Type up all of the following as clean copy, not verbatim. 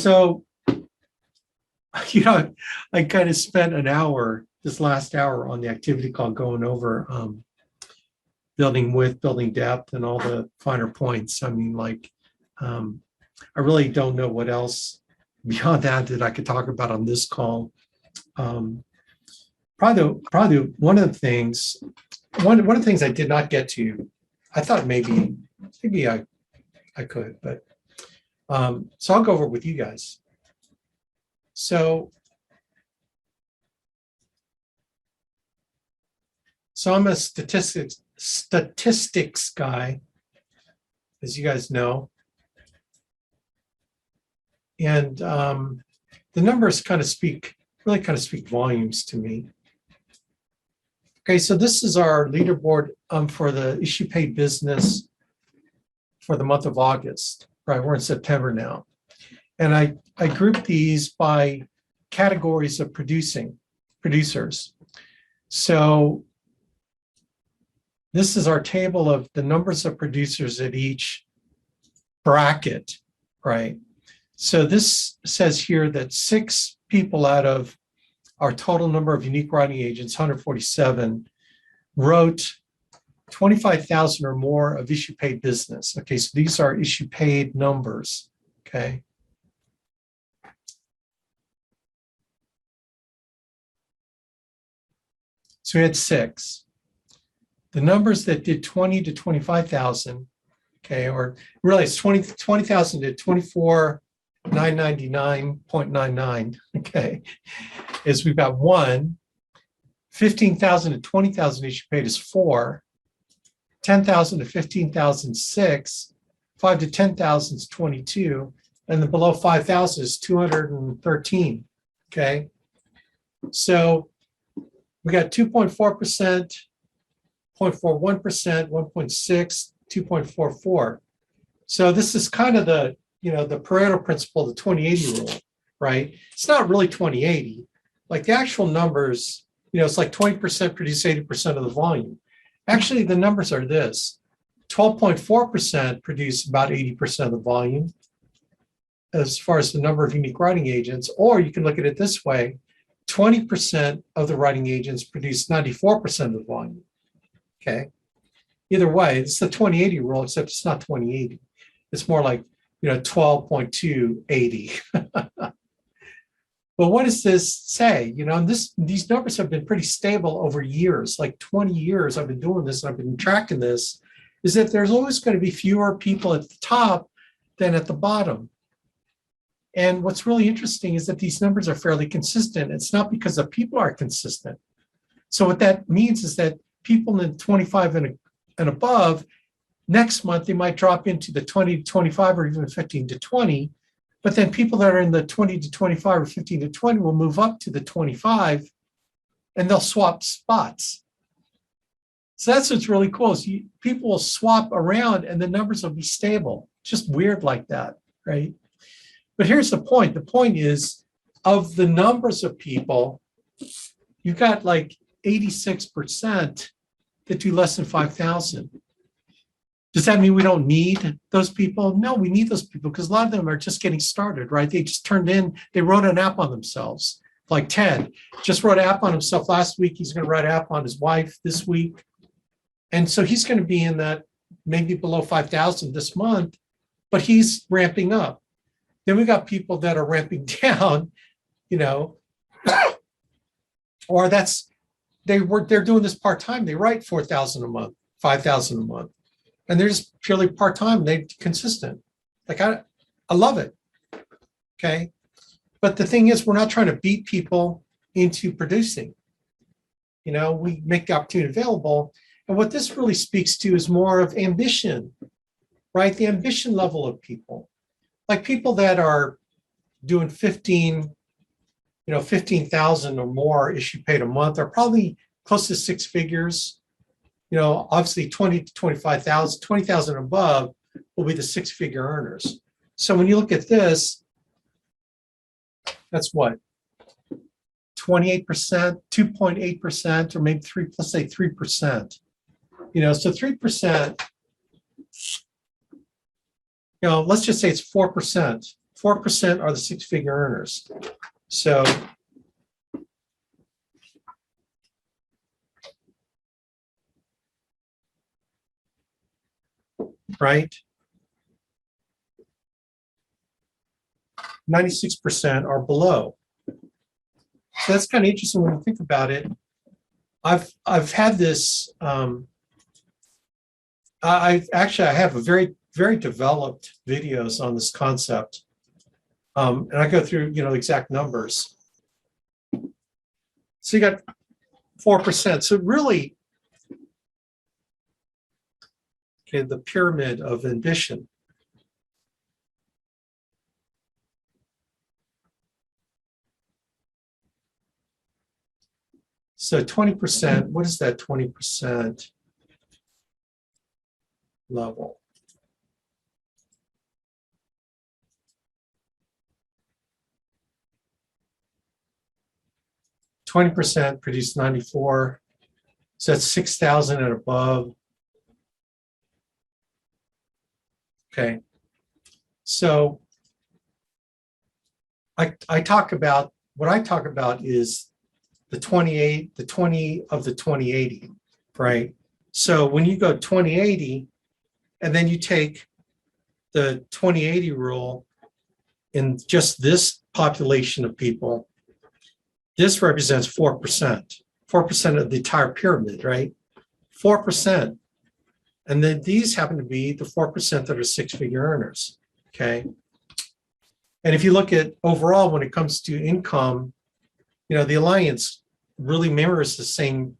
So, I kind of spent an hour, this last hour on the activity call going over building width, building depth, and all the finer points. I mean, I really don't know what else beyond that I could talk about on this call. Probably one of the things I did not get to, I thought maybe I could, but so I'll go over it with you guys. So I'm a statistics guy, as you guys know. And the numbers really kind of speak volumes to me. Okay, so this is our leaderboard for the issue paid business for the month of August. Right, we're in September now. And I grouped these by categories of producers. So this is our table of the numbers of producers at each bracket, right? So this says here that 6 people out of our total number of unique writing agents, 147, wrote 25,000 or more of issue paid business. Okay, so these are issue paid numbers, okay? So we had 6. The numbers that did 20 to 25,000, okay, or really it's 20,000 to 24,999.99, okay, is we've got 1. 15,000 to 20,000 issue paid is 4. 10,000 to 15,000 is 6. 5 to 10,000 is 22. And the below 5,000 is 213, okay? So we got 2.4%, 0.41%, 1.6, 2.44. So this is kind of the Pareto principle, the 20-80 rule, right? It's not really 20-80. Like the actual numbers, it's like 20% produce 80% of the volume. Actually, the numbers are this: 12.4% produce about 80% of the volume as far as the number of unique writing agents, or you can look at it this way: 20% of the writing agents produce 94% of the volume. Okay. Either way, it's the 20-80 rule, except it's not 20-80. It's more like 12.280. But what does this say? These numbers have been pretty stable over years, like 20 years I've been doing this, and I've been tracking this, is that there's always going to be fewer people at the top than at the bottom. And what's really interesting is that these numbers are fairly consistent. It's not because the people are consistent. So what that means is that people in 25 and above, next month, they might drop into the 20 to 25 or even 15 to 20. But then people that are in the 20 to 25 or 15 to 20 will move up to the 25 and they'll swap spots. So that's what's really cool is people will swap around and the numbers will be stable. Just weird like that, right? But here's the point. The point is, of the numbers of people, you've got like 86% that do less than 5,000. Does that mean we don't need those people? No, we need those people because a lot of them are just getting started, right? They just they wrote an app on themselves. Like Ted just wrote an app on himself last week. He's going to write an app on his wife this week. And so he's going to be in that maybe below 5,000 this month, but he's ramping up. Then we got people that are ramping down, or they're doing this part-time. They write 4,000 a month, 5,000 a month. And they're just purely part-time, they're consistent. Like I love it, okay? But the thing is, we're not trying to beat people into producing. We make the opportunity available. And what this really speaks to is more of ambition, right? The ambition level of people. Like people that are doing 15,000 or more issue paid a month are probably close to 6 figures. Obviously 20 to 25,000, 20,000 above will be the 6-figure earners. So when you look at this, that's what? 28%, 2.8%, or maybe 3, let's say 3%. So 3%, let's just say it's 4%. 4% are the six-figure earners. So right, 96% are below. So that's kind of interesting when you think about it. I've had this. I have a very developed videos on this concept, and I go through exact numbers. So you got 4%. So really, okay, the pyramid of ambition. So 20%. What is that 20% level? %, produce 94. So that's 6,000 and above. Okay. So I talk about, what I talk about is the 20 of the 2080, right? So when you go 2080, and then you take the 2080 rule in just this population of people, this represents 4%, 4% of the entire pyramid, right? 4%. And then these happen to be the 4% that are six-figure earners, okay? And if you look at overall, when it comes to income, the alliance really mirrors the same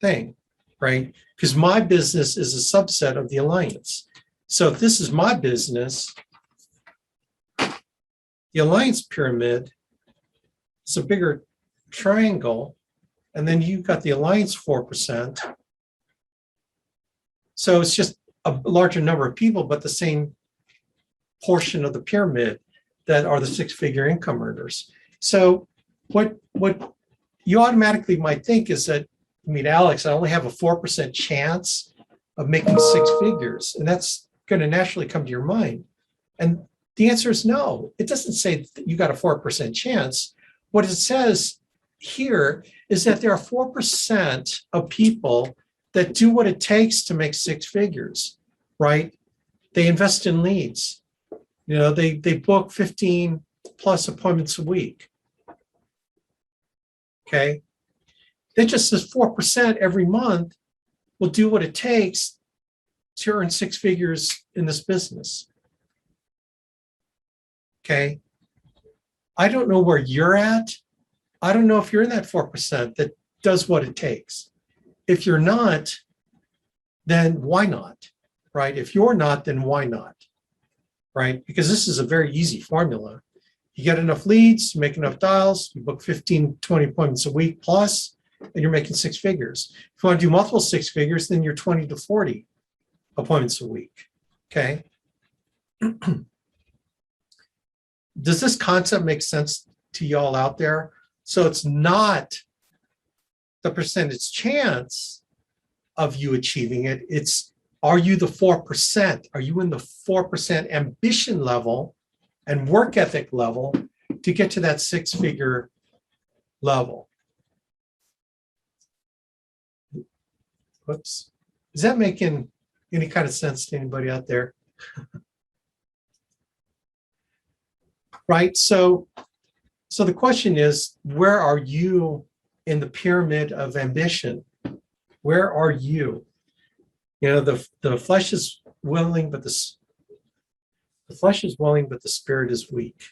thing, right? Because my business is a subset of the alliance. So if this is my business, the alliance pyramid is a bigger triangle, and then you've got the alliance 4%. So it's just a larger number of people, but the same portion of the pyramid that are the six-figure income earners. So what you automatically might think is that, Alex, I only have a 4% chance of making six figures, and that's going to naturally come to your mind. And the answer is no. It doesn't say that you got a 4% chance. What it says here is that there are 4% of people that do what it takes to make six figures, right? They invest in leads. They book 15 plus appointments a week. Okay. It just says 4% every month will do what it takes to earn six figures in this business. Okay. I don't know where you're at. I don't know if you're in that 4% that does what it takes. If you're not, then why not, right? If you're not, then why not, right? Because this is a very easy formula. You get enough leads, you make enough dials, you book 15, 20 appointments a week plus, and you're making six figures. If you want to do multiple six figures, then you're 20 to 40 appointments a week, okay? Does this concept make sense to y'all out there? So it's not the percentage chance of you achieving it. It's, are you the 4%? Are you in the 4% ambition level and work ethic level to get to that six-figure level? Whoops. Is that making any kind of sense to anybody out there? Right. So the question is, where are you in the pyramid of ambition? Where are you? The flesh is willing, but the flesh is willing, but the spirit is weak.